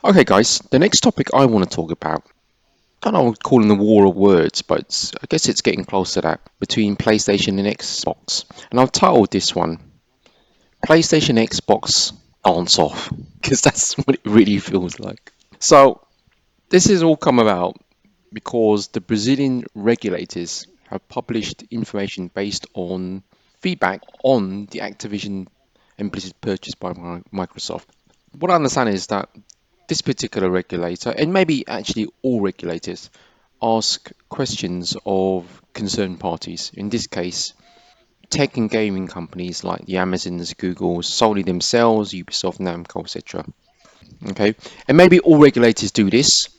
Okay, guys, the next topic I want to talk about, I don't know, I would call it the war of words, but I guess it's getting close to that between PlayStation and Xbox. And I've titled this one PlayStation Xbox Dance Off, because that's what it really feels like. So, this has all come about because the Brazilian regulators have published information based on feedback on the Activision and Blizzard purchase by Microsoft. What I understand is that this particular regulator, and maybe actually all regulators, ask questions of concerned parties. In this case, tech and gaming companies like the Amazons, Googles, Sony themselves, Ubisoft, Namco, etc. Okay, and maybe all regulators do this,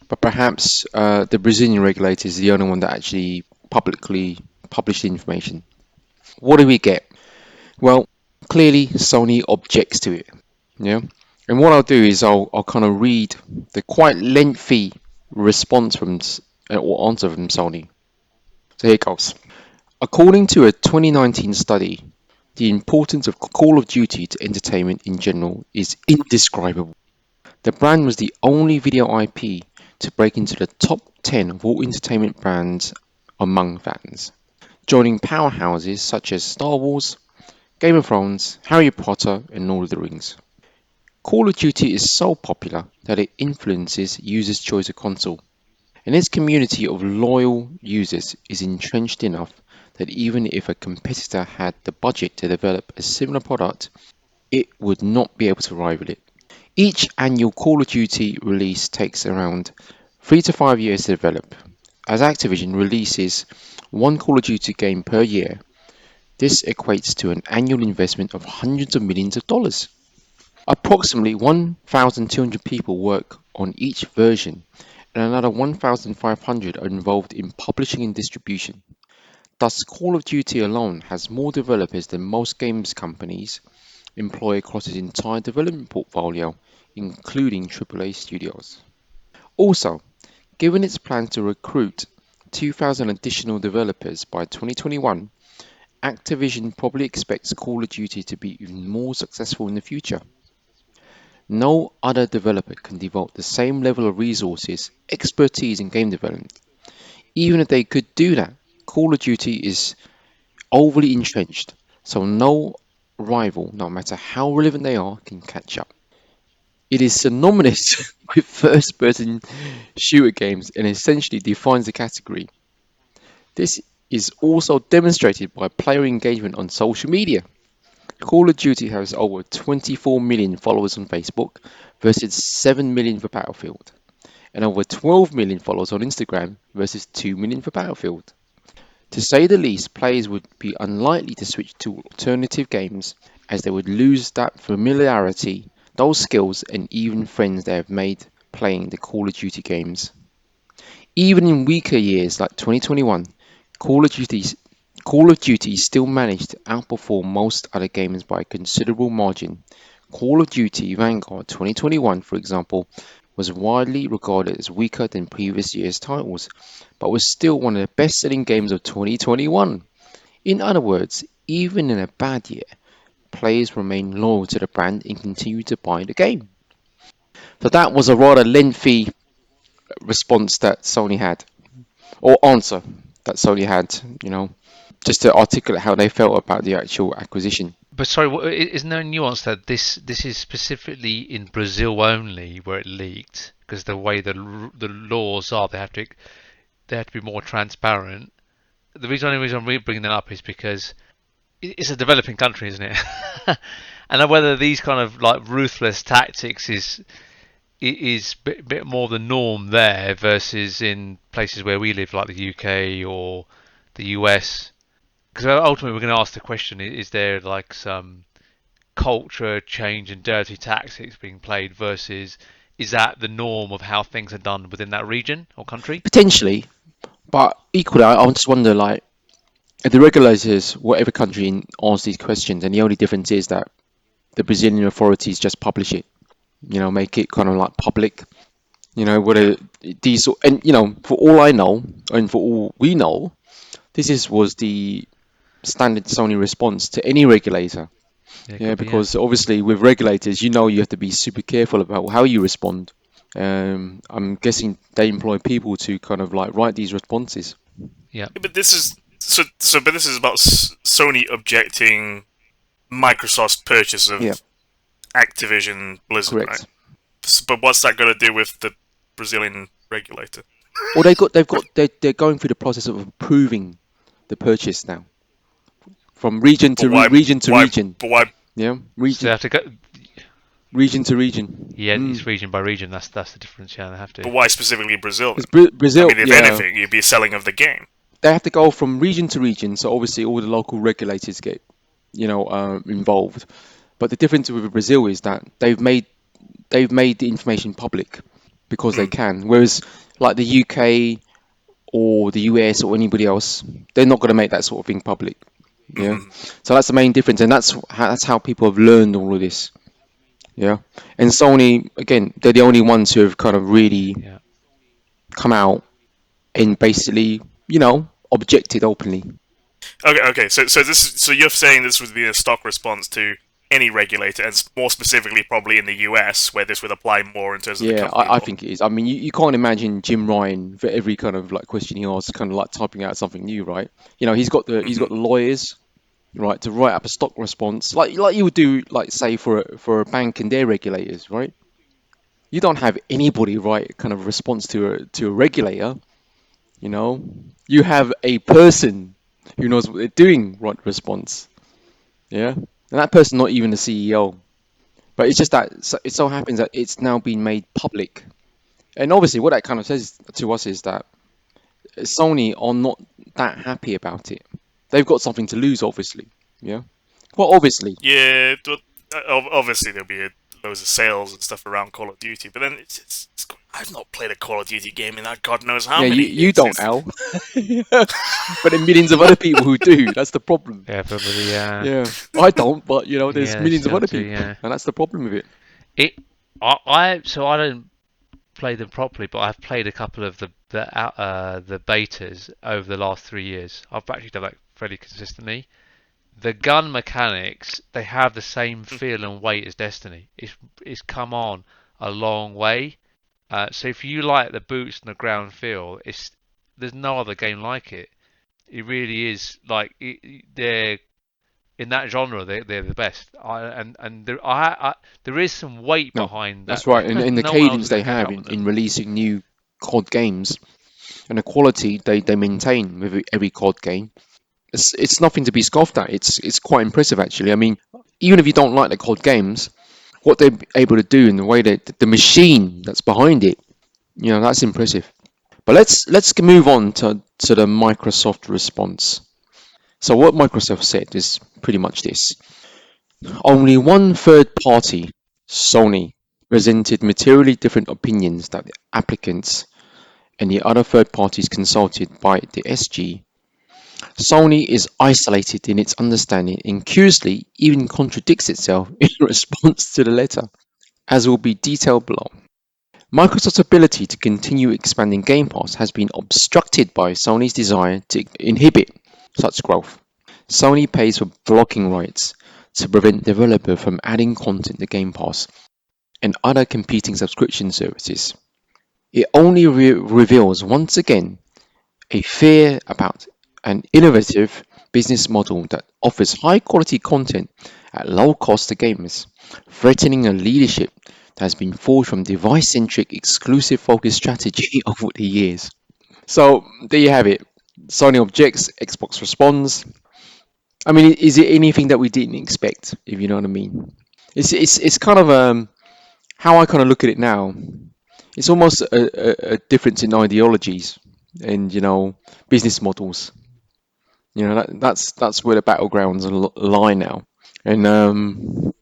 but perhaps the Brazilian regulator is the only one that actually publicly published the information. What do we get? Well, clearly Sony objects to it. Yeah, and what I'll do is I'll kind of read the quite lengthy response from or answer from Sony. So here it goes. According to a 2019 study, the importance of Call of Duty to entertainment in general is indescribable. The brand was the only video IP to break into the top 10 of all entertainment brands among fans, joining powerhouses such as Star Wars, Game of Thrones, Harry Potter, and Lord of the Rings. Call of Duty is so popular that it influences users' choice of console, and its community of loyal users is entrenched enough that even if a competitor had the budget to develop a similar product, it would not be able to rival it. Each annual Call of Duty release takes around 3 to 5 years to develop. As Activision releases one Call of Duty game per year, this equates to an annual investment of hundreds of millions of dollars. Approximately 1,200 people work on each version, and another 1,500 are involved in publishing and distribution. Thus, Call of Duty alone has more developers than most games companies employ across its entire development portfolio, including AAA studios. Also, given its plans to recruit 2,000 additional developers by 2021, Activision probably expects Call of Duty to be even more successful in the future. No other developer can devote the same level of resources, expertise in game development. Even if they could do that, Call of Duty is overly entrenched, so no rival, no matter how relevant they are, can catch up. It is synonymous with first person shooter games and essentially defines the category. This is also demonstrated by player engagement on social media. Call of Duty has over 24 million followers on Facebook versus 7 million for Battlefield, and over 12 million followers on Instagram versus 2 million for Battlefield. To say the least, players would be unlikely to switch to alternative games as they would lose that familiarity, those skills, and even friends they have made playing the Call of Duty games. Even in weaker years like 2021, Call of Duty Call of Duty still managed to outperform most other games by a considerable margin. Call of Duty Vanguard 2021, for example, was widely regarded as weaker than previous year's titles, but was still one of the best-selling games of 2021. In other words, even in a bad year, players remain loyal to the brand and continue to buy the game. So that was a rather lengthy response that Sony had, or answer that Sony had, just to articulate how they felt about the actual acquisition. But sorry, isn't there a nuance that this is specifically in Brazil only where it leaked? Because the way the laws are, they have to be more transparent. Only reason I'm really bringing that up is because it's a developing country, isn't it? And whether these kind of like ruthless tactics is bit more the norm there versus in places where we live, like the UK or the US. Because ultimately we're going to ask the question: is there like some culture change and dirty tactics being played versus is that the norm of how things are done within that region or country? Potentially, but equally, I just wonder, like, if the regulators, whatever country, ask these questions, and the only difference is that the Brazilian authorities just publish it, make it kind of like public, whether these, and for all I know, and for all we know, was the standard Sony response to any regulator. Yeah, it Yeah, could be. Yeah. because obviously with regulators, you have to be super careful about how you respond. I'm guessing they employ people to kind of like write these responses. Yeah. But this is But this is about Sony objecting Microsoft's purchase Yeah, of Activision Blizzard, right? correct. But what's that got to do with the Brazilian regulator? Well, they're going through the process of approving the purchase now, from region But to why? region to Why? region. But why? Yeah, So they have to go. region to region. Yeah, it's region by region. That's the difference. Yeah, they have to. But why specifically Brazil? Because Then? I Brazil, mean, if yeah, anything, you'd be selling of the game. they have to go from region to region. So obviously, all the local regulators get, involved. But the difference with Brazil is that they've made the information public because they Mm. can. Whereas, like the UK or the US or anybody else, they're not going to make that sort of thing public. Yeah. Mm-hmm. So that's the main difference, and that's how people have learned all of this. Yeah. And Sony, again, they're the only ones who have kind of really Yeah. come out and basically, objected openly. Okay. So you're saying this would be a stock response to any regulator, and more specifically, probably in the US, where this would apply more in terms of the Yeah, company I law. think it is. I mean, you can't imagine Jim Ryan for every kind of like question he asks, kind of like typing out something new, right? He's got Mm-hmm. the lawyers, right, to write up a stock response, like you would do, like say for a bank and their regulators, right? You don't have anybody write kind of response to a regulator, you know. You have a person who knows what they're doing, right response, yeah, and that person not even the CEO. But it's just that it so happens that it's now been made public. And obviously, what that kind of says to us is that Sony are not that happy about it. They've got something to lose, obviously. Yeah. Well, obviously. Yeah, but obviously there'll be loads of sales and stuff around Call of Duty, but then I've not played a Call of Duty game in that God knows how Yeah, many you years. don't, Al. But there are millions of other people who do. That's the problem. Yeah, probably. Yeah. I don't, but there's Yeah, they millions of still other do. people, Yeah. and that's the problem with it. It. I don't play them properly, but I've played a couple of the betas over the last 3 years. I've actually done that fairly consistently. The gun mechanics, they have the same feel and weight as Destiny. It's come on a long way. So if you like the boots and the ground feel, there's no other game like it. It really is like they're in that genre. They're the best. There is some weight No, behind that's that. right. And the No one else cadence is they going to catch have up in, with in them. releasing new COD games and the quality they maintain with every COD game, it's nothing to be scoffed at. It's quite impressive, actually. I mean, even if you don't like the COD games, what they're able to do and the way that the machine that's behind it, that's impressive. But let's move on to the Microsoft response. So what Microsoft said is pretty much this: only one third party, Sony, presented materially different opinions that the applicants and the other third parties consulted by the SG. Sony is isolated in its understanding and curiously even contradicts itself in response to the letter, as will be detailed below. Microsoft's ability to continue expanding Game Pass has been obstructed by Sony's desire to inhibit such growth. Sony pays for blocking rights to prevent developers from adding content to Game Pass and other competing subscription services. It only reveals once again a fear about an innovative business model that offers high quality content at low cost to gamers, threatening a leadership that has been forged from device centric, exclusive focused strategy over the years. So, there you have it. Sony objects, Xbox responds. I mean, is it anything that we didn't expect, if you know what I mean? It's kind of how I kind of look at it now. It's almost a difference in ideologies and business models. That's where the battlegrounds lie now. And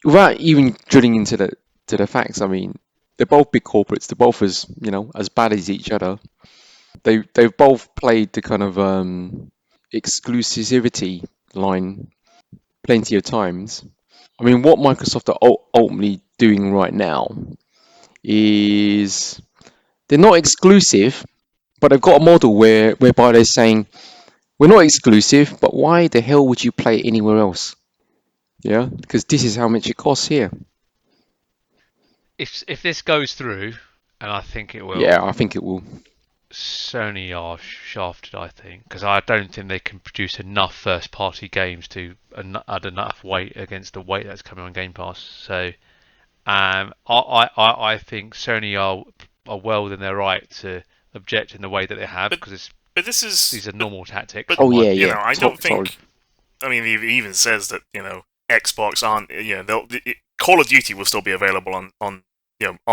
without even drilling into the facts, I mean, they're both big corporates. They're both as bad as each other. They've both played the kind of exclusivity line plenty of times. I mean, what Microsoft are ultimately doing right now is they're not exclusive, but they've got a model whereby they're saying we're not exclusive, but why the hell would you play anywhere else? Yeah, because this is how much it costs here. If this goes through, and I think it will, Yeah, I think it will. Sony are shafted, I think, because I don't think they can produce enough first-party games to add enough weight against the weight that's coming on Game Pass. So, I think Sony are well within their right to object in the way that they have, But because but this is these are normal tactics, but in Oh my yeah, you opinion. yeah, know, I don't totally. think. I mean, he even says that Xbox aren't. Call of Duty will still be available on on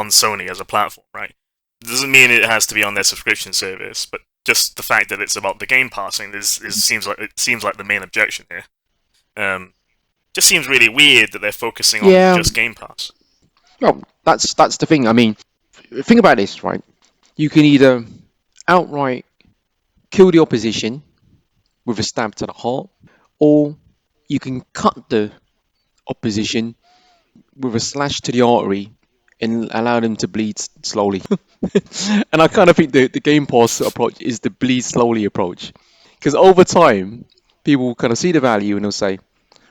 Sony as a platform, right? Doesn't mean it has to be on their subscription service, but just the fact that it's about the game passing seems like the main objection here. Just seems really weird that they're focusing on Yeah, just Game Pass. well, that's the thing. I mean, think about this, right? You can either outright kill the opposition with a stab to the heart, or you can cut the opposition with a slash to the artery and allow them to bleed slowly. And I kind of think the Game Pass approach is the bleed slowly approach. Because over time, people will kind of see the value and they'll say,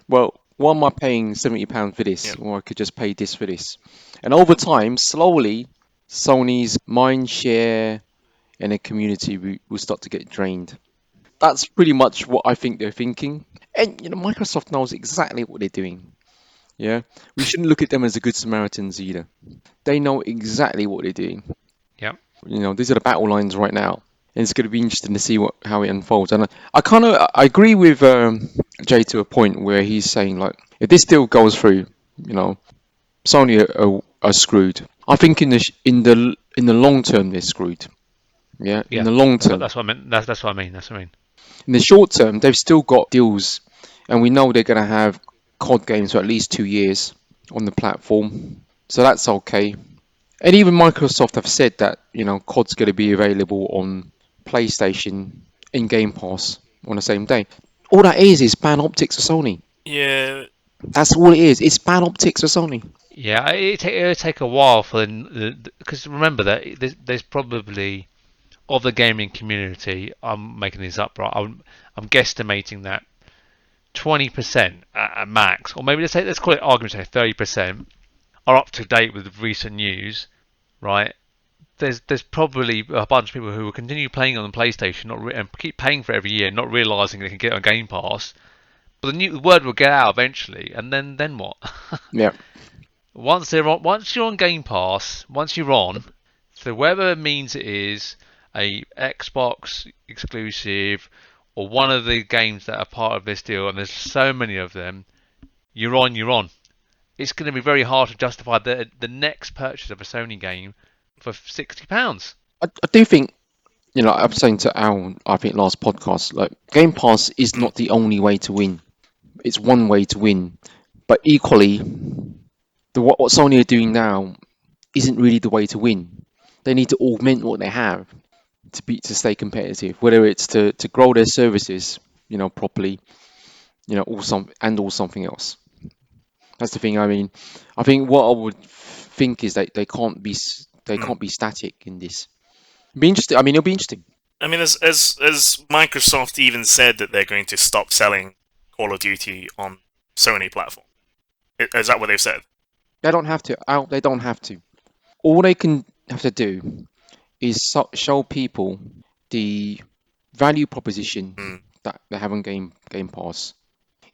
well, why am I paying £70 for this? Yeah, Or I could just pay this for this. And over time, slowly, Sony's mind share and the community will start to get drained. That's pretty much what I think they're thinking. And Microsoft knows exactly what they're doing. Yeah, we shouldn't look at them as the good Samaritans either. They know exactly what they're doing. Yep. These are the battle lines right now, and it's going to be interesting to see how it unfolds. And I agree with Jay to a point where he's saying like, if this deal goes through, Sony are screwed. I think in the long term they're screwed. Yeah, in Yeah, the long that's term. that's what I meant. That's what I mean. That's what I mean. In the short term, they've still got deals, and we know they're going to have COD games for at least 2 years on the platform, so that's okay. And even Microsoft have said that COD's going to be available on PlayStation in Game Pass on the same day. All that is bad optics for Sony. yeah. That's all it is. It's bad optics for Sony. Yeah, it'll take a while for because remember that there's probably of the gaming community. I'm making this up, right? I'm guesstimating that 20% at max, or maybe let's call it argument say 30% are up to date with recent news, right? There's probably a bunch of people who will continue playing on the PlayStation, and keep paying for it every year, not realizing they can get it on Game Pass. But the word will get out eventually, and then what? Yeah. Once you're on Game Pass, once you're on, so whatever means it is a Xbox exclusive or one of the games that are part of this deal, and there's so many of them, you're on, you're on. It's going to be very hard to justify the next purchase of a Sony game for £60. I do think I was saying to Al, I think last podcast, like Game Pass is Mm. not the only way to win. It's one way to win, but equally, what Sony are doing now isn't really the way to win. They need to augment what they have to stay competitive, whether it's to grow their services, properly, or something else. That's the thing. I mean, I think what I would think is that they Mm. can't be static in this. It'll be interesting. I mean, it'll be interesting. I mean, as Microsoft even said that they're going to stop selling Call of Duty on Sony platform. Is that what they've said? They don't have to. They don't have to. All they can have to do is show people the value proposition Mm. that they have on Game Pass.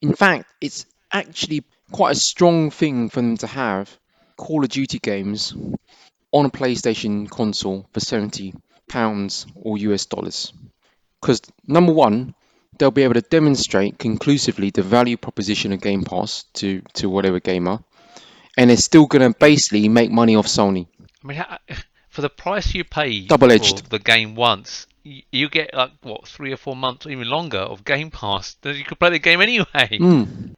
In fact, it's actually quite a strong thing for them to have Call of Duty games on a PlayStation console for £70 or US dollars. Because number one, they'll be able to demonstrate conclusively the value proposition of Game Pass to whatever gamer, and it's still going to Mm. basically make money off Sony. I mean, for the price you pay Double for edged. the game once, you get like what 3 or 4 months, or even longer, of Game Pass. You could play the game anyway. Mm,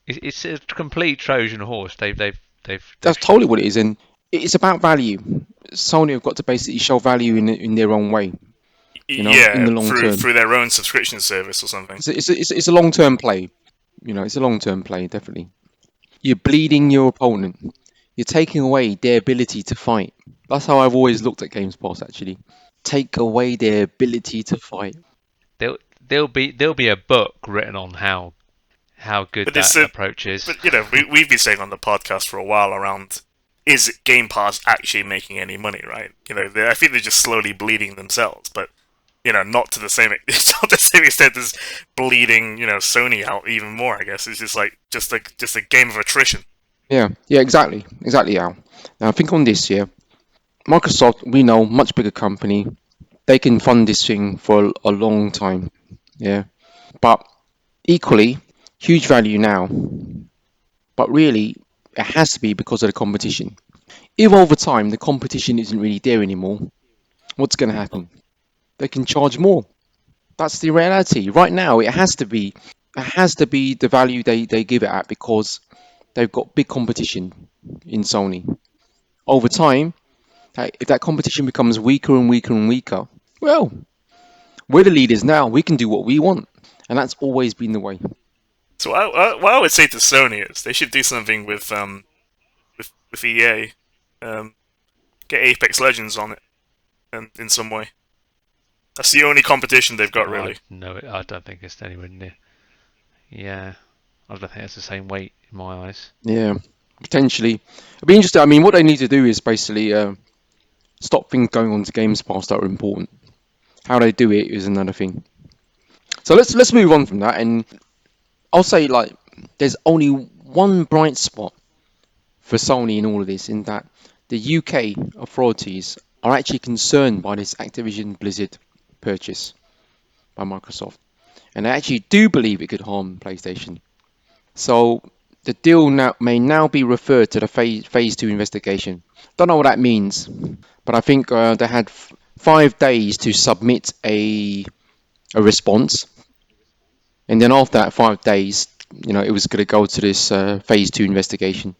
It's a complete Trojan horse. that's They've totally what it is, and it's about value. Sony have got to basically show value in their own way, in Yeah, the long term. through their own subscription service or something. It's a long term play. It's a long term play, definitely. You're bleeding your opponent. You're taking away their ability to fight. That's how I've always looked at Games Pass, actually. Take away their ability to fight. there'll there'll be a book written on how good But that approach is. But we've been saying on the podcast for a while around, is Game Pass actually making any money? Right? I think they're just slowly bleeding themselves, but not to the same it's not the same extent as bleeding Sony out even more. I guess it's just a game of attrition. Yeah, exactly, Al. Now, I think on this, Microsoft, we know, much bigger company, they can fund this thing for a long time, yeah. But equally, huge value now, but really, it has to be because of the competition. If over time the competition isn't really there anymore, what's going to happen? They can charge more. That's the reality. Right now, it has to be. It has to be the value they give it at because they've got big competition in Sony. Over time, if that competition becomes weaker and weaker and weaker, well, we're the leaders now. We can do what we want, and that's always been the way. So what I would say to Sony is they should do something with EA, get Apex Legends on it, in some way. That's the only competition they've got, really. No, I don't think it's anywhere near. Yeah, I don't think it's the same weight in my eyes. Yeah, potentially. It'd be interesting. I mean, what they need to do is basically stop things going on to Games Pass that are important. How they do it is another thing. So let's move on from that, and I'll say there's only one bright spot for Sony in all of this, in that the UK authorities are actually concerned by this Activision Blizzard purchase by Microsoft, and they actually do believe it could harm PlayStation. So the deal may now be referred to the phase 2 investigation. Don't know what that means, but I think they had 5 days to submit a response, and then after that 5 days, it was going to go to this phase 2 investigation.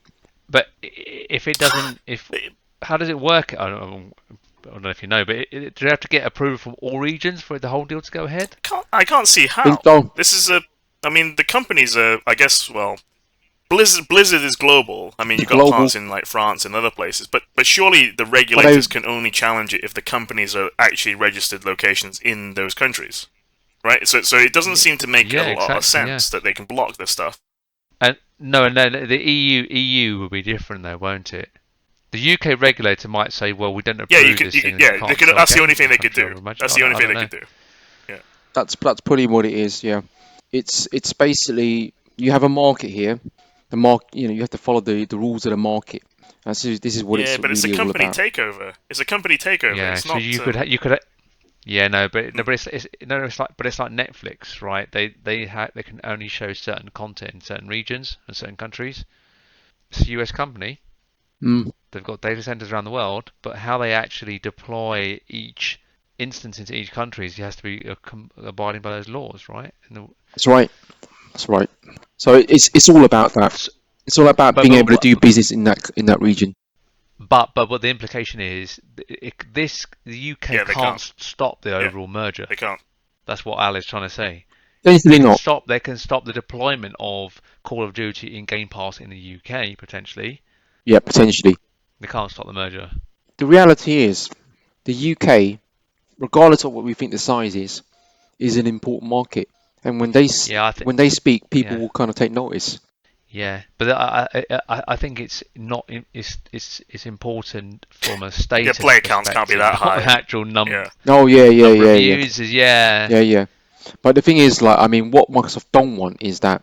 But if it doesn't, how does it work? I don't know if you know, but do you have to get approval from all regions for the whole deal to go ahead? I can't see how. This is the companies are, I guess, well, Blizzard is global. I mean, you've got plants in France and other places, but surely the regulators can only challenge it if the companies are actually registered locations in those countries, right? So it doesn't seem to make a lot of sense that they can block this stuff. And no, the EU will be different though, won't it? The UK regulator might say, "Well, we don't approve this thing." That's the only thing they could do. That's the only thing they could do. Yeah. That's pretty what it is. Yeah, it's basically, you have a market here. The market, you have to follow the rules of the market. This is what it's really all about. Yeah, but it's a company takeover. It's a company takeover. Yeah, it's so not, you could. Yeah, no, but it's like Netflix, right? They can only show certain content in certain regions and certain countries. It's a US company. They've got data centers around the world, but how they actually deploy each instance into each country has to be abiding by those laws, right? That's right. So it's all about that. It's all about being able to do business in that region. But what the implication is, the UK can't stop the overall merger. They can't. That's what Al is trying to say. They can stop the deployment of Call of Duty in Game Pass in the UK potentially. Yeah, potentially. They can't stop the merger. The reality is, the UK, regardless of what we think the size is an important market, and when they speak, people will kind of take notice. Yeah, but I think it's not. It's important from a status. Player counts can't be that high. Actual number. Yeah. Oh yeah. Users, yeah. But the thing is, what Microsoft don't want is that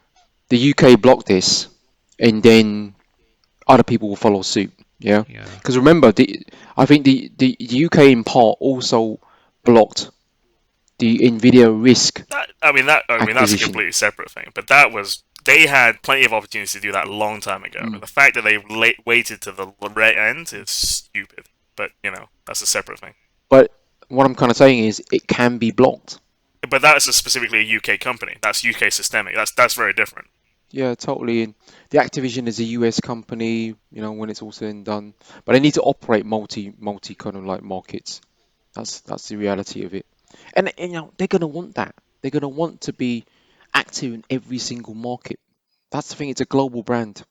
the UK block this, and then other people will follow suit. Yeah. Because remember, I think the UK in part also blocked the Nvidia Risk. That's a completely separate thing. But they had plenty of opportunities to do that a long time ago. The fact that they waited to the end is stupid. But that's a separate thing. But what I'm kind of saying is, it can be blocked. But that is specifically a UK company. That's UK systemic. That's very different. Yeah, totally. And the Activision is a US company, when it's all said and done. But they need to operate multi kind of markets. That's the reality of it. And they're gonna want that. They're gonna want to be active in every single market. That's the thing. It's a global brand.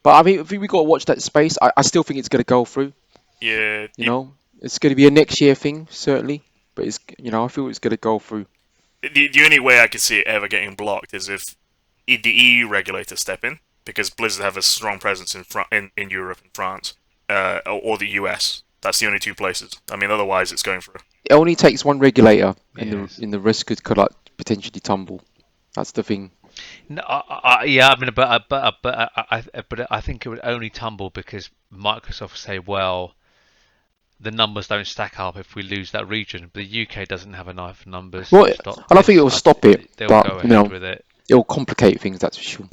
But I think we got to watch that space. I still think it's gonna go through. Yeah. It's gonna be a next year thing, certainly. But I feel it's gonna go through. The only way I could see it ever getting blocked is if the EU regulators step in, because Blizzard have a strong presence in Europe and France, or the US. That's the only two places. I mean, otherwise it's going for. It only takes one regulator, and Yes. the rest could like potentially tumble. That's the thing. No, yeah, I mean, but I think it would only tumble because Microsoft say, well, the numbers don't stack up if we lose that region. But the UK doesn't have enough numbers Well, to stop I don't think this. it will stop it, They'll but go ahead with it. it'll complicate things. That's for sure.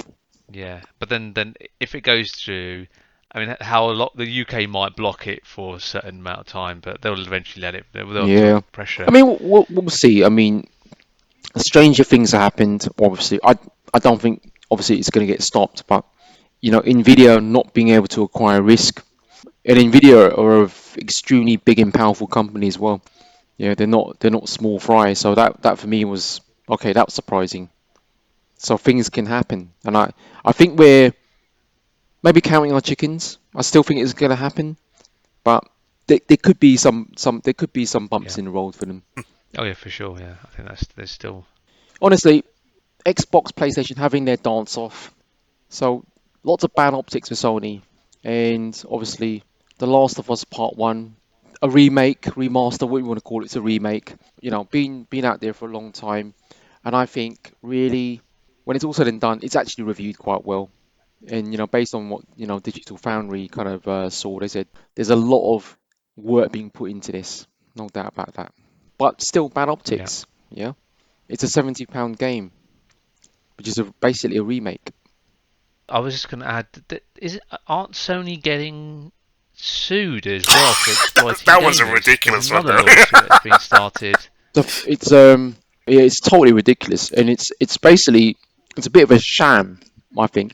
Yeah, but then if it goes through, I mean, how a lot the UK might block it for a certain amount of time, but they'll eventually let it. They'll Yeah. pressure. I mean, we'll see. I mean, stranger things have happened. Obviously, I don't think obviously it's going to get stopped, but Nvidia not being able to acquire Risk, and Nvidia are a extremely big and powerful company as well. Yeah, they're not small fry. So that for me was okay. That was surprising. So things can happen, and I think we're maybe counting our chickens. I still think it's going to happen, but there could be some bumps Yeah. in the road for them. Oh yeah, for sure. Yeah, I think there's still. Honestly, Xbox, PlayStation having their dance off. So lots of bad optics for Sony, and obviously The Last of Us Part One, a remake, remaster, what you want to call it, it's a remake. Been out there for a long time, and I think really when it's all said and done, it's actually reviewed quite well. And based on what Digital Foundry kind of saw, they said there's a lot of work being put into this, no doubt about that. But still, bad Yeah. optics. Yeah, it's a £70 game, which is basically a remake. I was just going to add that aren't Sony getting sued as well for exploiting That was a gamers? ridiculous There's one, another though. lawsuit that's been started. It's yeah, it's totally ridiculous, and it's basically it's a bit of a sham, I think,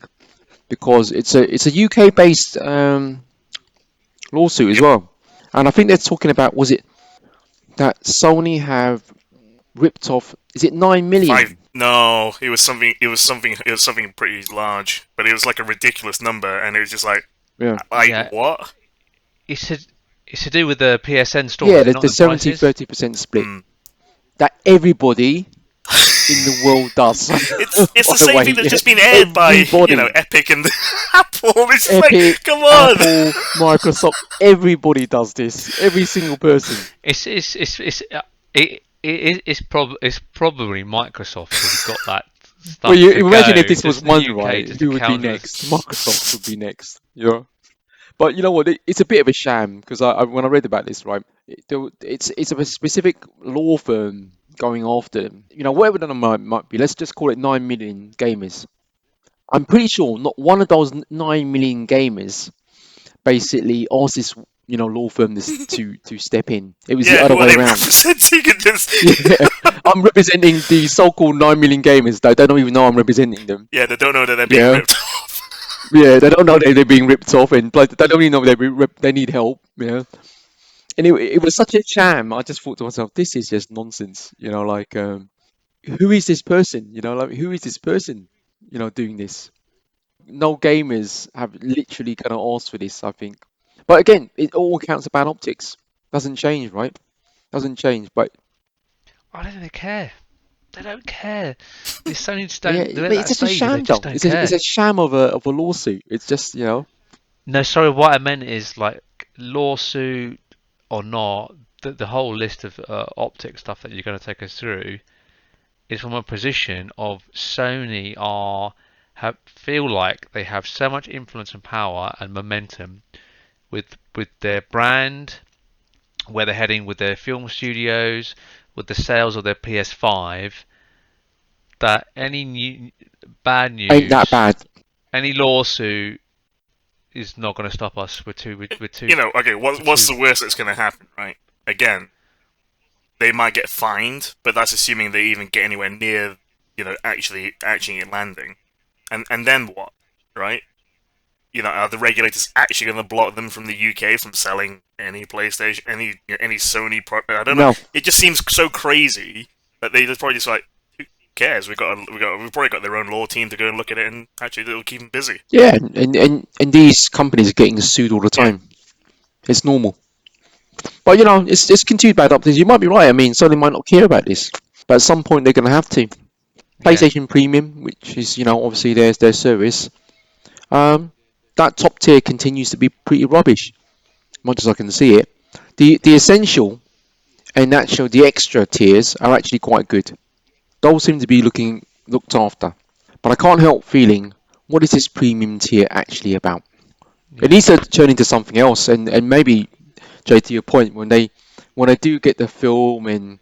because it's a UK based lawsuit as Yep. well, and I think they're talking about, was it that Sony have ripped off? Is it 9 million? No, it was something. It was something. It was something pretty large, but it was like a ridiculous number, and it was just like, Yeah, Yeah, what? it's to do with the PSN store, yeah. is it The not, the 70 prices? 30% split Hmm. that everybody in the world does. It's By the same way, thing that's yeah. just been aired by Everybody. Epic and Apple. It's just Epic, like, come on. Apple, Microsoft, everybody does this. Every single person. It's probably Microsoft who's got that stuff Well, you to imagine go. if this was Just the one, UK right? just to Who would be counter next? Microsoft would be next. But you know what? It's a bit of a sham because when I read about this, right, it's a specific law firm going after them. Whatever the number might be. Let's just call it 9 million gamers. I'm pretty sure not one of those 9 million gamers basically asked this law firm to step in. It was the Yeah, other who are way they around. representing in this? Yeah, I'm representing the so-called 9 million gamers that don't even know I'm representing them. Yeah, they don't know that they're being Yeah. ripped off. Yeah, they don't know they're being ripped off, and plus they don't even know they need help. Yeah, and it was such a sham. I just thought to myself, this is just nonsense. Who is this person? Like who is this person? Doing this. No gamers have literally kind of asked for this, I think. But again, it all counts about optics. Doesn't change, right? Doesn't change. But I don't think they care. They don't care. They Sony just yeah, don't. They're but at it's that just a stage where they sham, just though. don't It's care. a sham of a lawsuit. It's just No, sorry. What I meant is like lawsuit or not. The whole list of optic stuff that you're going to take us through is from a position of Sony feel like they have so much influence and power and momentum with their brand, where they're heading with their film studios, with the sales of their PS5, that any bad ain't that news, bad. any lawsuit is not going to stop us. We're too. Okay, what's the worst that's going to happen, right? Again, they might get fined, but that's assuming they even get anywhere near, actually landing. And then what, right? Are the regulators actually going to block them from the UK from selling any PlayStation, any Sony product? I don't know. No. It just seems so crazy that they just probably just like, who cares? We've probably got their own law team to go and look at it, and actually it'll keep them busy. Yeah, and these companies are getting sued all the time. It's normal. But it's continued bad optics. You might be right. I mean, Sony might not care about this, but at some point they're going to have to. PlayStation Premium, which is obviously their service. That top tier continues to be pretty rubbish, much as I can see it. The essential and the extra tiers are actually quite good. Those seem to be looked after. But I can't help feeling, what is this premium tier actually about? It yeah. needs to turn into something else, and maybe, Jay, to your point, when they do get the film and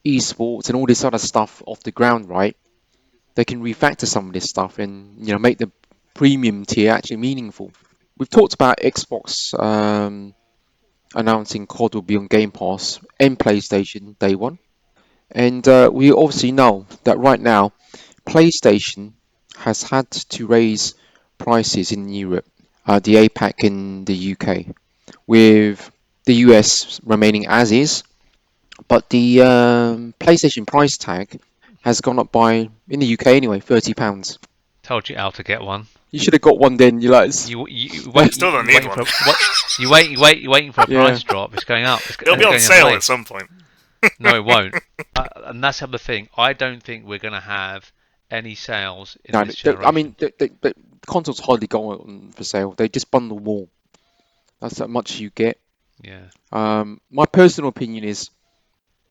esports and all this other stuff off the ground, right, they can refactor some of this stuff and make the premium tier actually meaningful. We've talked about Xbox announcing COD will be on Game Pass and PlayStation day one, and we obviously know that right now PlayStation has had to raise prices in Europe, the APAC and the UK, with the US remaining as is, but the PlayStation price tag has gone up by, in the UK anyway, £30. Told you how to get one. You should have got one then, you lads. You I wait. still don't You need waiting one. for what? You're waiting for a Yeah. price drop. It's going up. It'll be It's on going the other sale way. at some point. No, it won't. And that's the other thing. I don't think we're going to have any sales in No, this generation. the consoles hardly go on for sale. They just bundle more. That's how much you get. Yeah. My personal opinion is,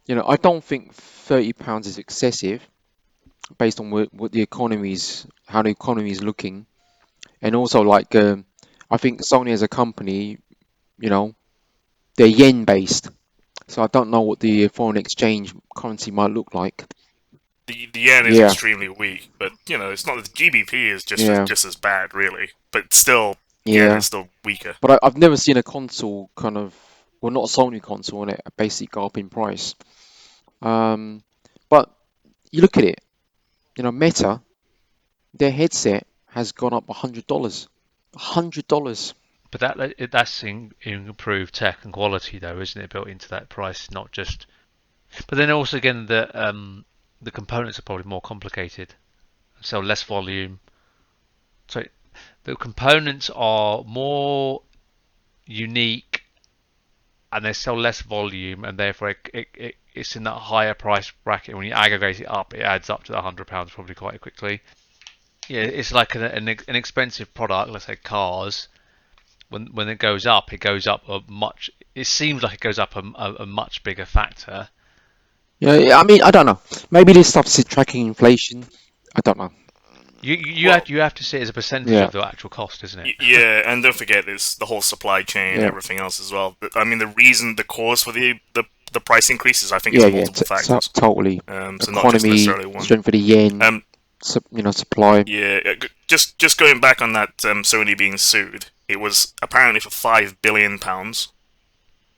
I don't think £30 is excessive based on what how the economy is looking, and also I think Sony as a company, they're yen based, so I don't know what the foreign exchange currency might look like. The yen is Yeah, extremely weak, but it's not. The GBP is yeah, just as bad, really. But still, yen yeah. is still weaker. But I've never seen a console well, not a Sony console, and it basically go up in price. Um, but you look at it, Meta, their headset has gone up $100. $100. But that's in improved tech and quality, though, isn't it? Built into that price, not just. But then also again, the components are probably more complicated, so less volume. So the components are more unique, and they sell less volume, and therefore it's in that higher price bracket. When you aggregate it up, it adds up to £100 probably quite quickly. Yeah, it's like an expensive product. Let's say cars. When it goes up a much. It seems like it goes up a much bigger factor. Yeah, I mean, I don't know. Maybe this stuff's tracking inflation. I don't know. Well, You have to see it as a percentage Yeah, of the actual cost, isn't it? yeah, and don't forget it's the whole supply chain, yeah, everything else as well. I mean, the cause for the price increases, I think, is yeah, yeah. multiple factors. Totally. So not just Economy, necessarily one. strength of the yen, Um, supply. yeah, just going back on that Sony being sued, it was apparently for £5 billion,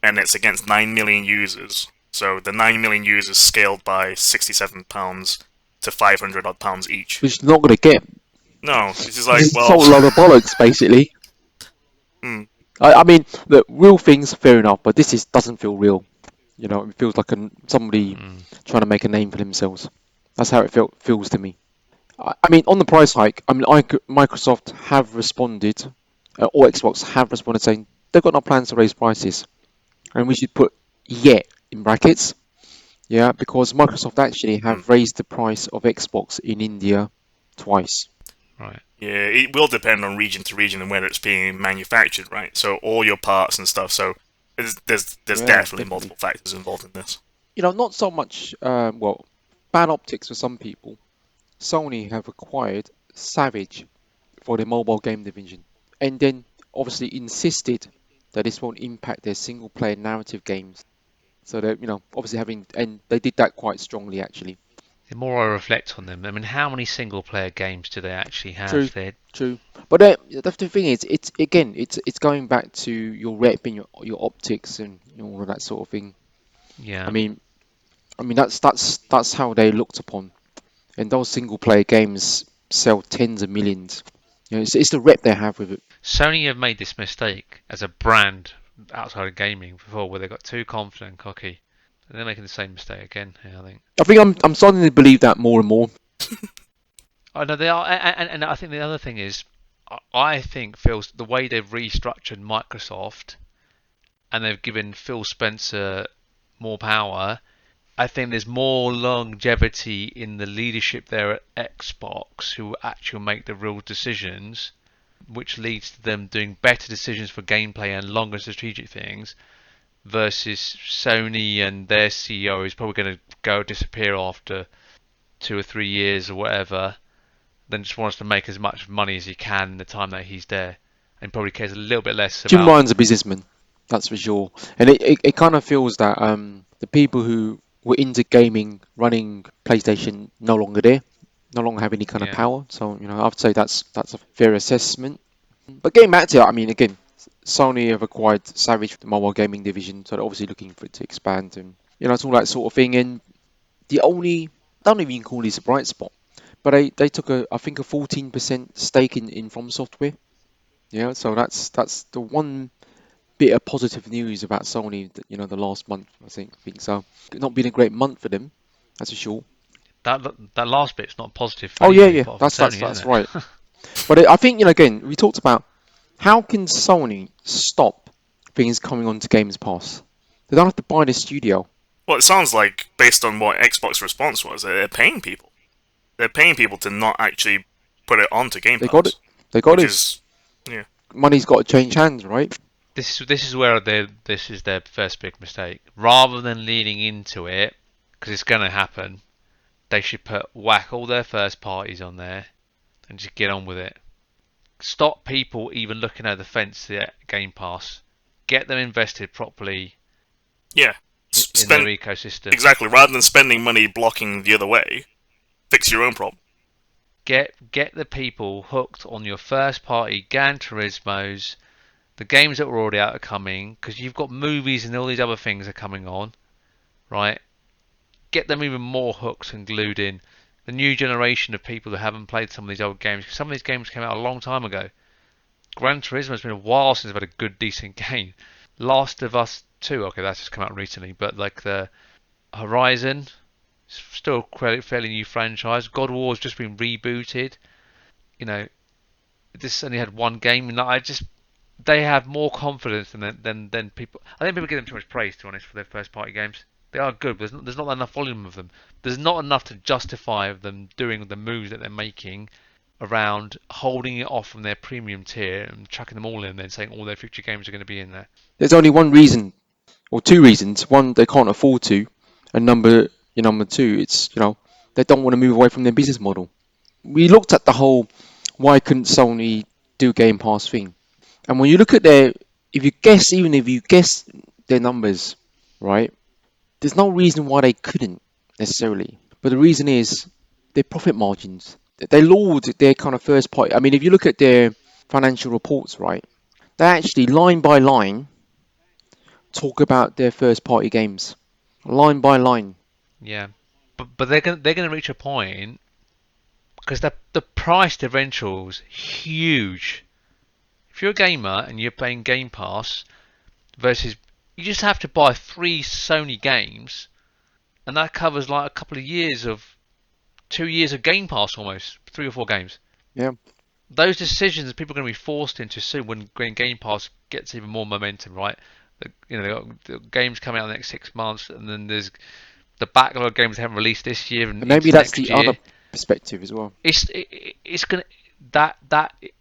and it's against 9 million users. So the 9 million users scaled by £67 to 500 odd pounds each. Which is not going to get. No, this is like, This is a well, total load of bollocks, basically. hmm, I mean, the real things, fair enough, but this doesn't feel real. It feels like somebody Mm. trying to make a name for themselves. That's how it feels to me. I mean, on the price hike, I mean, Microsoft have responded, or Xbox have responded saying they've got no plans to raise prices, and we should put yet in brackets, yeah, because Microsoft actually hmm. have raised the price of Xbox in India twice. Right. Yeah, it will depend on region to region and where it's being manufactured, right? So all your parts and stuff. So there's Yeah, definitely definitely. multiple factors involved in this. Not so much. Well, bad optics for some people. Sony have acquired Savage for their mobile game division, and then obviously insisted that this won't impact their single player narrative games. So they're, obviously and they did that quite strongly actually. The more I reflect on them, I mean, how many single player games do they actually True, have? They're true. But the thing is, it's going back to your rep and your optics and all of that sort of thing. I yeah. mean, that's how they looked upon, and those single player games sell tens of millions. It's the rep they have with it. Sony have made this mistake as a brand outside of gaming before, where they got too confident and cocky. And they're making the same mistake again here, I think. I think I'm starting to believe that more and more. I know they are, and I think the other thing is, I think Phil's the way they've restructured Microsoft and they've given Phil Spencer more power. I think there's more longevity in the leadership there at Xbox who actually make the real decisions, which leads to them doing better decisions for gameplay and longer strategic things, versus Sony and their CEO is probably going to go disappear after 2 or 3 years or whatever, then just wants to make as much money as he can in the time that he's there, and probably cares a little bit less Jim about. Ryan's a businessman, that's for sure. And it kind of feels that the people who were into gaming, running PlayStation, no longer there, no longer have any kind of Yeah, power. So I'd say that's a fair assessment. But getting back to it, I mean, again, Sony have acquired Savage, the mobile gaming division, so they're obviously looking for it to expand, and it's all that sort of thing. And the only, I don't even call this a bright spot, but they took I think a 14% stake in From Software. Yeah, so that's the one bit of positive news about Sony, the last month, I think so. Not been a great month for them, that's for sure. that last bit's not positive for Oh yeah, anybody yeah, apart from that's Sony, isn't that's right. it? But I think again, we talked about how can Sony stop things coming onto Games Pass? They don't have to buy the studio. Well, it sounds like, based on what Xbox response was, they're paying people. They're paying people to not actually put it onto Game They got it. Pass, They got which it. is, yeah. Money's got to change hands, right? This is where this is their first big mistake. Rather than leading into it, because it's going to happen, they should whack all their first parties on there and just get on with it. Stop people even looking over the fence to the Game Pass. Get them invested properly Yeah. in their Spend ecosystem. exactly, rather than spending money blocking the other way, fix your own problem. Get the people hooked on your first party Gran Turismos, the games that were already out are coming, because you've got movies and all these other things are coming on, right? Get them even more hooked and glued in. The new generation of people that haven't played some of these old games, because some of these games came out a long time ago. Gran Turismo has been a while since I've had a good, decent game. Last of Us 2, okay, that's just come out recently, but like the Horizon, still a fairly new franchise. God of War's just been rebooted. You know, this only had one game, and they have more confidence than people. I think people give them too much praise, to be honest, for their first party games. They are good, but there's not enough volume of them. There's not enough to justify them doing the moves that they're making around holding it off from their premium tier and chucking them all in there and saying all their future games are going to be in there. There's only one reason, or two reasons. One, they can't afford to, and number two, it's they don't want to move away from their business model. We looked at the whole why couldn't Sony do Game Pass thing, and when you look at even if you guess their numbers, right, there's no reason why they couldn't necessarily. But the reason is their profit margins. They laud their kind of first party. I mean, if you look at their financial reports, right, they actually line by line talk about their first party games, line by line. Yeah, but they're gonna reach a point because the price differential's huge. If you're a gamer and you're playing Game Pass versus you just have to buy 3 Sony games, and that covers like a couple of years of 2 years of Game Pass, almost 3 or 4 games. Yeah, Those decisions people are going to be forced into soon when Game Pass gets even more momentum, right? The games coming out in the next 6 months, and then there's the backlog of games they haven't released this year and and maybe into that's next the other year. perspective as well. It's gonna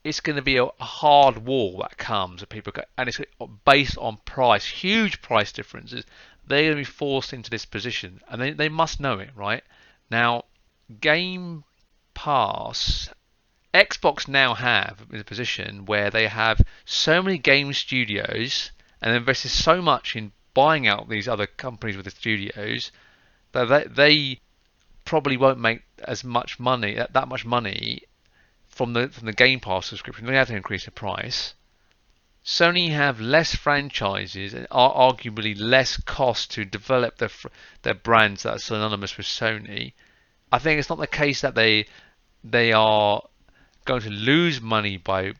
it's gonna be a hard wall that comes, and and it's based on price, huge price differences. They're gonna be forced into this position, and they must know it, right? Now, Game Pass, Xbox now have in a position where they have so many game studios and invested so much in buying out these other companies with the studios that they probably won't make as much money, that much money from the Game Pass subscription. They have to increase the price. Sony have less franchises and are arguably less cost to develop their brands that are synonymous with Sony. I think it's not the case that they are going to lose money by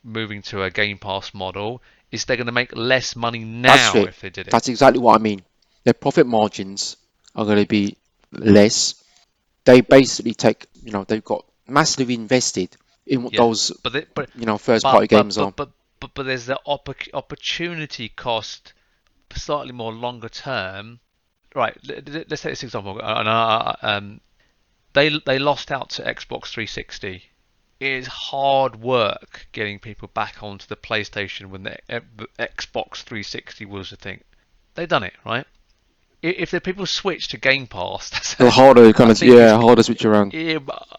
moving to a Game Pass model. It's they're going to make less money That's now it. if they did it. That's exactly what I mean. Their profit margins are going to be less. They basically they've got massively invested in what Yeah, those but they, first party games are. but there's the opportunity cost slightly more longer term right. Let's take this example. They lost out to Xbox 360. It is hard work getting people back onto the PlayStation when the Xbox 360 was a thing. They've done it, right? If the people switch to Game Pass, The harder kind I of, think yeah, harder switch around.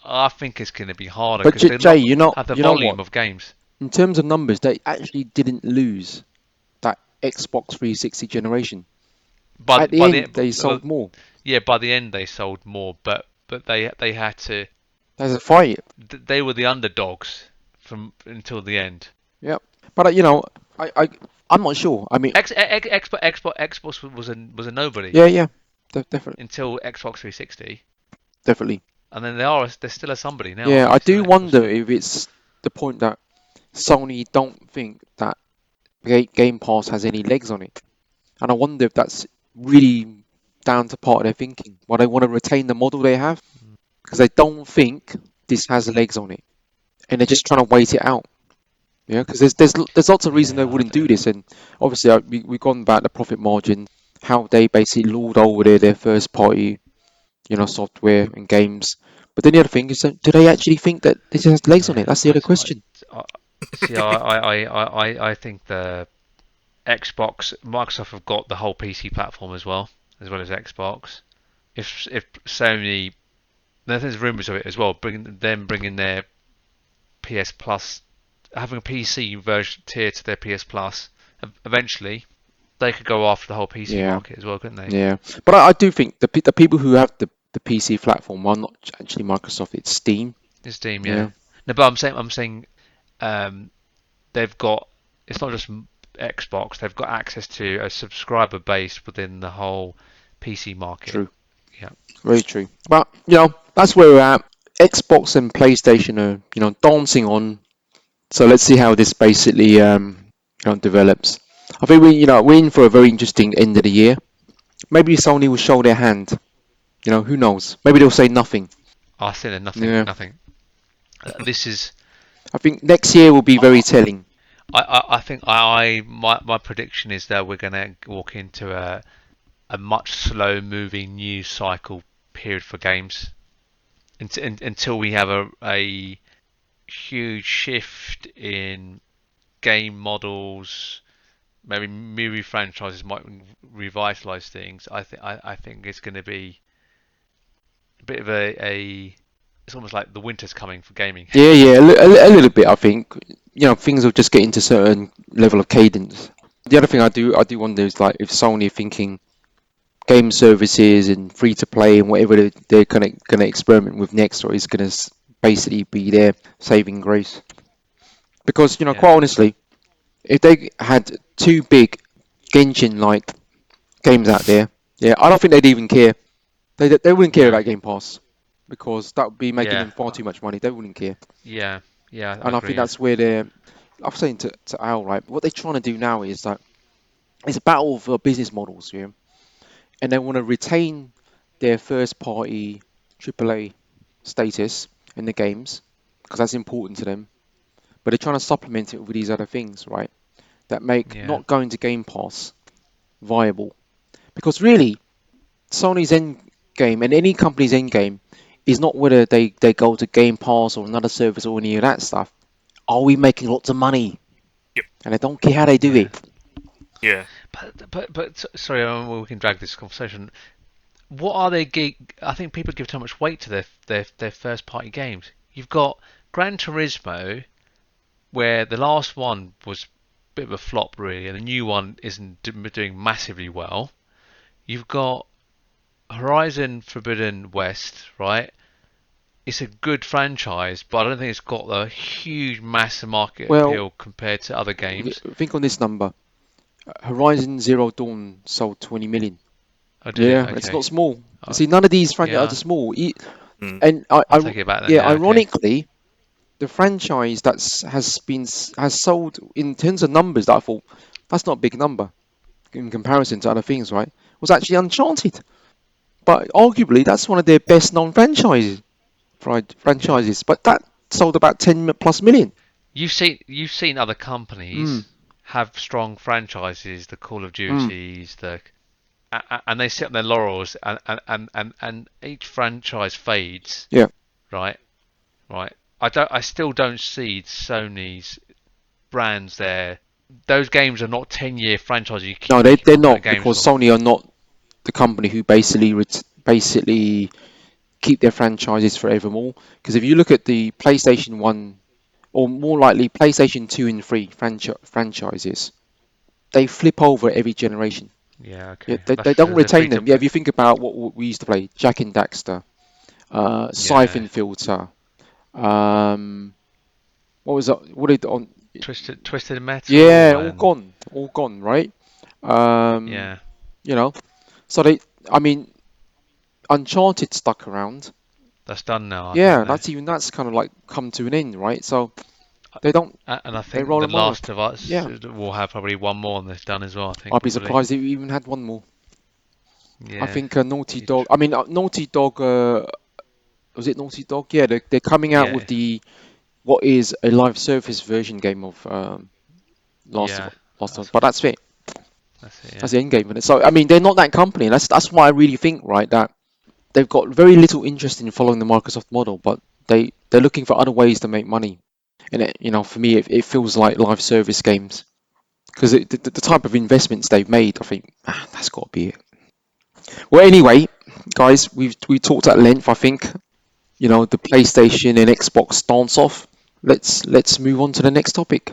I think it's going to be harder But because they're Jay, not have the you know volume what? of games. In terms of numbers, they actually didn't lose that Xbox 360 generation. At But the by the end, they sold more. yeah, by the end they sold more, but they had to. There's a fight. They were the underdogs from until the end. Yep. But I, I, I'm not sure. I mean, Xbox was a nobody yeah, yeah, definitely, until Xbox 360, definitely. and then they're still a somebody now, aren't Yeah, they? I Still do an Xbox. wonder if it's the point that Sony don't think that Game Pass has any legs on it, and I wonder if that's really down to part of their thinking. Why they want to retain the model they have because they don't think this has legs on it, and they're just trying to wait it out. Yeah, because there's lots of reasons they Yeah, I wouldn't do don't. this, and obviously we've gone about the profit margin, how they basically lord over their first party, software and games. But then the other thing is, that, do they actually think that this has legs on it? Yeah, That's the other question. I see. I think the Microsoft have got the whole PC platform as well as Xbox. If Sony, there's rumours of it as well, bringing their PS Plus, having a PC version tier to their PS Plus. Eventually, they could go after the whole PC Yeah, market as well, couldn't they? yeah. But I do think the people who have the PC platform are not actually Microsoft. It's Steam. It's Steam, yeah. Yeah, No, but I'm saying, um, they've got. It's not just Xbox. They've got access to a subscriber base within the whole PC market. true. Yeah, Very true. But that's where we're at. Xbox and PlayStation are dancing on. So let's see how this basically develops. I think we're in for a very interesting end of the year. Maybe Sony will show their hand. Who knows? Maybe they'll say nothing. I think there's Yeah. nothing. This is. I think next year will be very telling. I think my prediction is that we're going to walk into a much slow moving news cycle period for games until we have a huge shift in game models. Maybe movie franchises might revitalize things. I think it's going to be a bit of a it's almost like the winter's coming for gaming. Yeah, yeah, a little bit. I think things will just get into certain level of cadence. The other thing I do wonder is like if Sony are thinking game services and free to play and whatever they're gonna experiment with next, or is gonna basically be their saving grace. Because Yeah, quite honestly, if they had two big Genshin-like games out there, yeah, I don't think they'd even care. They wouldn't care no, about Game Pass because that would be making yeah, them far too much money. They wouldn't care, yeah, yeah. I and I think agree. Yeah, that's where they're. I was saying to Al, right? What they're trying to do now is that it's a battle for business models, yeah, and they want to retain their first-party AAA status in the games because that's important to them. But they're trying to supplement it with these other things, right? That make yeah, not going to Game Pass viable. Because really, Sony's end game and any company's end game is not whether they go to Game Pass or another service or any of that stuff. Are we making lots of money? Yep. And I don't care how they do yeah. it. Yeah. But sorry, we can drag this conversation. What are their gig? I think people give too much weight to their first party games. You've got Gran Turismo, where the last one was a bit of a flop, really, and the new one isn't doing massively well. You've got Horizon Forbidden West, right? It's a good franchise, but I don't think it's got the huge mass market Well, appeal compared to other games. think on this number. Horizon Zero Dawn sold 20 million. Oh, did it? Yeah, it's Okay. not small. Oh, See, none of these franchises yeah, are small. Mm. And I'll take it back then. yeah, Yeah, okay. ironically, the franchise has sold in terms of numbers that I thought that's not a big number in comparison to other things, right? Was actually Uncharted, but arguably that's one of their best known Yeah. franchises. But that sold about 10 plus million. You've seen other Mm, companies have strong franchises, the Call of mm. Duties, the and they sit on their laurels, and each franchise fades. Yeah. Right, right. I still don't see Sony's brands there. Those games are not 10-year franchises. You keep No, making they're popular not, games because for them. Sony are not the company who basically keep their franchises forevermore. Because if you look at the PlayStation 1, or more likely PlayStation 2 and 3 franchises, they flip over every generation. Yeah, Yeah, okay. they That's don't they're retain free them. Yeah, to. if you think about what we used to play, Jack and Daxter, Yeah, Siphon Filter, um, what was that? What did on? Twisted Metal Yeah, and all gone, right? Um, yeah, you know, so I mean, Uncharted stuck around. that's done now. I think Yeah, though. that's kind of like come to an end, right? So they don't, And I they think roll The them over. Last of Us Yeah, will have probably one more and it's done as well. I think I'd be probably. surprised if we even had one more. I Yeah, think Naughty Dog. I mean, Naughty Dog. Was it Naughty Dog? Yeah, they're coming out with yeah, the what is a live service version game of Last of yeah. Last of Us. That's But what. that's it. That's it. That's Yeah. the end game of it. So I mean, they're not that company. That's why I really think, right, that they've got very little interest in following the Microsoft model, but they're looking for other ways to make money. And for me, it feels like live service games, because the type of investments they've made, I think that's got to be it. Well, anyway, guys, we talked at length. I think the PlayStation and Xbox stance off. Let's move on to the next topic.